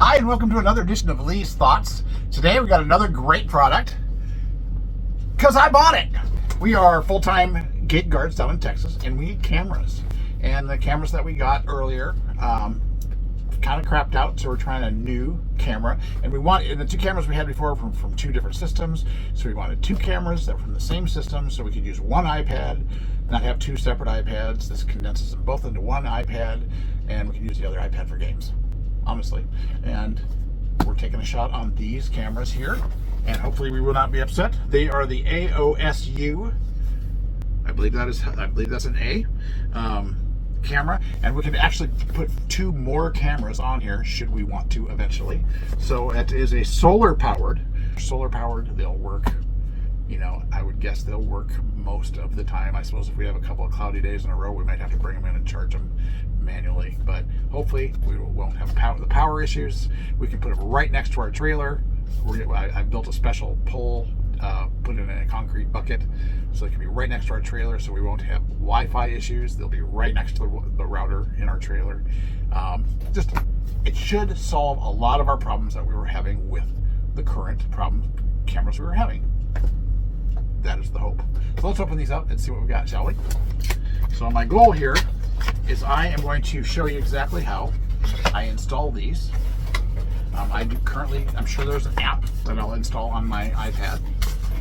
Hi, and welcome to another edition of Lee's Thoughts. Today we got another great product because I bought it. We are full-time gate guards down in Texas, and we need cameras. And the cameras that we got earlier kind of crapped out, so we're trying a new camera. And the two cameras we had before were from two different systems, so we wanted two cameras that were from the same system, so we could use one iPad, not have two separate iPads. This condenses them both into one iPad, and we can use the other iPad for games, honestly. And we're taking a shot on these cameras here, and hopefully we will not be upset. They are the Aosu. I believe that's an A camera, and we can actually put two more cameras on here should we want to eventually. So it is a solar powered. They'll work, I would guess they'll work most of the time. I suppose if we have a couple of cloudy days in a row, we might have to bring them in and charge them manually, but hopefully we won't have the power issues. We can put them right next to our trailer. I've built a special pole, put it in a concrete bucket, so it can be right next to our trailer, so we won't have Wi-Fi issues. They'll be right next to the router in our trailer. It should solve a lot of our problems that we were having with the current cameras we were having. That is the hope. So let's open these up and see what we got, shall we? So my goal here is I am going to show you exactly how I install these. I'm sure there's an app that I'll install on my iPad.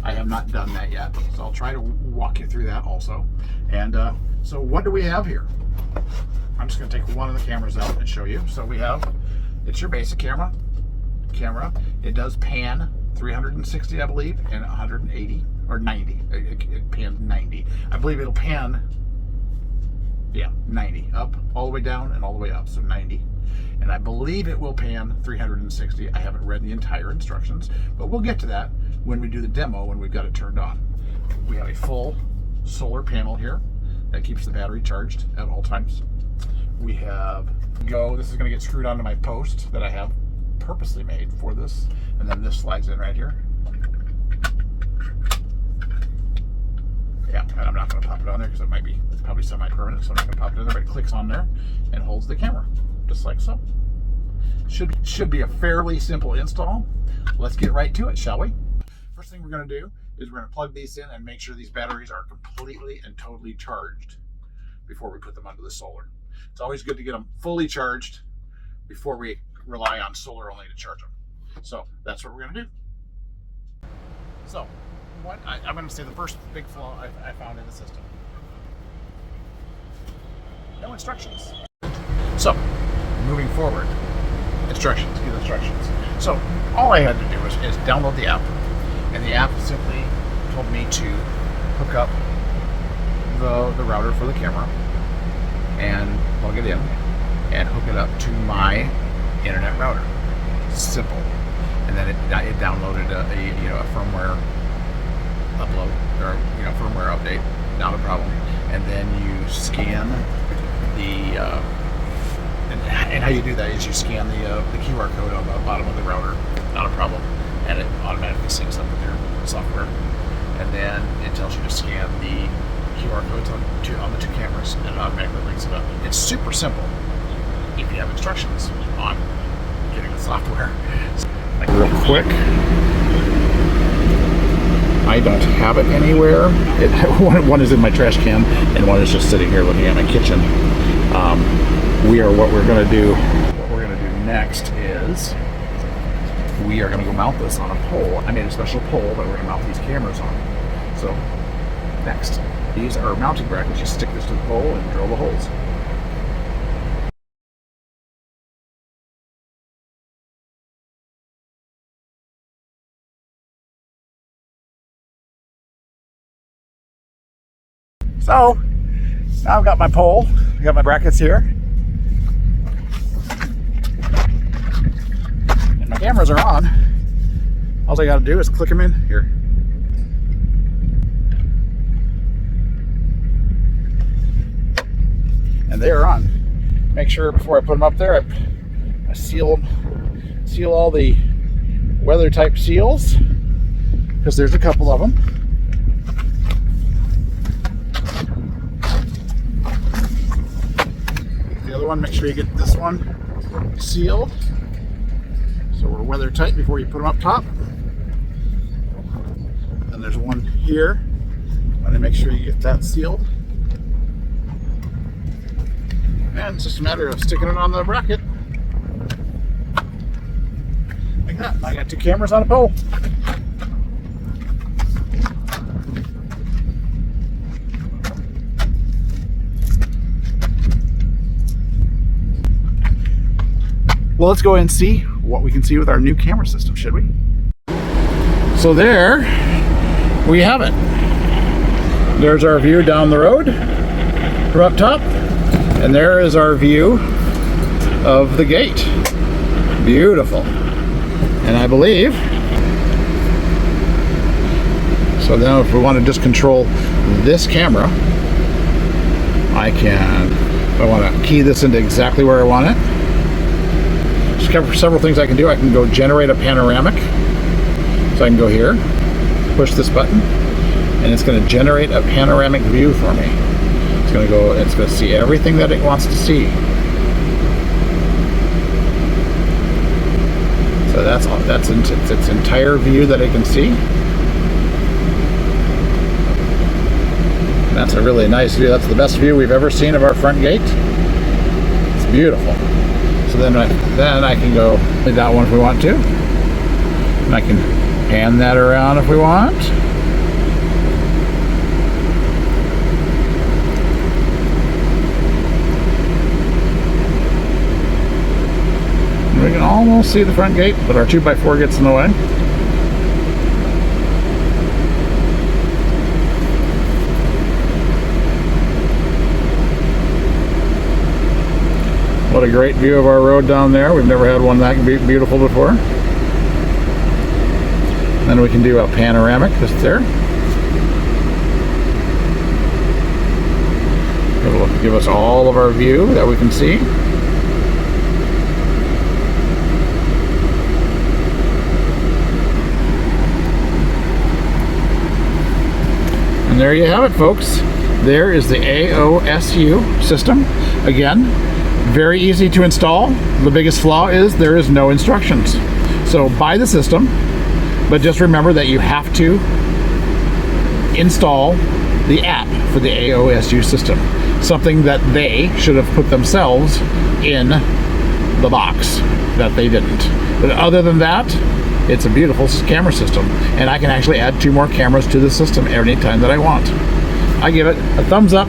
I have not done that yet, so I'll try to walk you through that also. And so what do we have here? I'm just going to take one of the cameras out and show you. So it's your basic camera. It does pan 360, I believe, and 180 or 90. It pans 90. I believe it'll pan, 90 up, all the way down and all the way up, so 90. And I believe it will pan 360. I haven't read the entire instructions, but we'll get to that when we do the demo, when we've got it turned on. We have a full solar panel here that keeps the battery charged at all times. We have this is going to get screwed onto my post that I have purposely made for this, and then this slides in right here. Yeah, and I'm not going to pop it on there because it might be probably semi-permanent, so I'm not going to pop it in there, but it clicks on there and holds the camera, just like so. Should be a fairly simple install. Let's get right to it, shall we? First thing we're going to do is we're going to plug these in and make sure these batteries are completely and totally charged before we put them onto the solar. It's always good to get them fully charged before we rely on solar only to charge them. So that's what we're going to do. So I'm going to say the first big flaw I found in the system: no instructions. So moving forward, instructions. So all I had to do is download the app, and the app simply told me to hook up the router for the camera and plug it in and hook it up to my internet router. Simple. And then it downloaded a firmware upload, or firmware update, not a problem. And then you scan and how you do that is you scan the QR code on the bottom of the router, not a problem, and it automatically syncs up with your software. And then it tells you to scan the QR codes on the two cameras, and it automatically links it up. It's super simple if you have instructions on getting the software. Real quick, I don't have it anywhere. One is in my trash can, and one is just sitting here looking at my kitchen. What we're going to do next is we are going to go mount this on a pole. I made a special pole that we're going to mount these cameras on. So next, these are mounting brackets. You stick this to the pole and drill the holes. So now I've got my pole, I got my brackets here, and my cameras are on. All I got to do is click them in here. And they are on. Make sure before I put them up there, I seal all the weather type seals, because there's a couple of them. The other one, make sure you get this one sealed. So we're weather tight before you put them up top. And there's one here. Want to make sure you get that sealed. And it's just a matter of sticking it on the bracket. Like that. I got 2 cameras on a pole. Well, let's go ahead and see what we can see with our new camera system, should we? So there we have it. There's our view down the road from up top, and there is our view of the gate. Beautiful. And I believe, so now if we want to just control this camera, I can, if I want to key this into exactly where I want it, there's several things I can do. I can go generate a panoramic. So I can go here, push this button, and it's going to generate a panoramic view for me. It's going to see everything that it wants to see. So that's its entire view that it can see. And that's a really nice view. That's the best view we've ever seen of our front gate. It's beautiful. So then I can go that one if we want to. And I can pan that around if we want. And we can almost see the front gate, but our 2x4 gets in the way. What a great view of our road down there. We've never had one that beautiful before. Then we can do a panoramic just there. It'll give us all of our view that we can see. And there you have it, folks. There is the Aosu system. Again, very easy to install. The biggest flaw is there is no instructions. So buy the system, but just remember that you have to install the app for the Aosu system. Something that they should have put themselves in the box that they didn't. But other than that, it's a beautiful camera system. And I can actually add 2 more cameras to the system anytime that I want. I give it a thumbs up.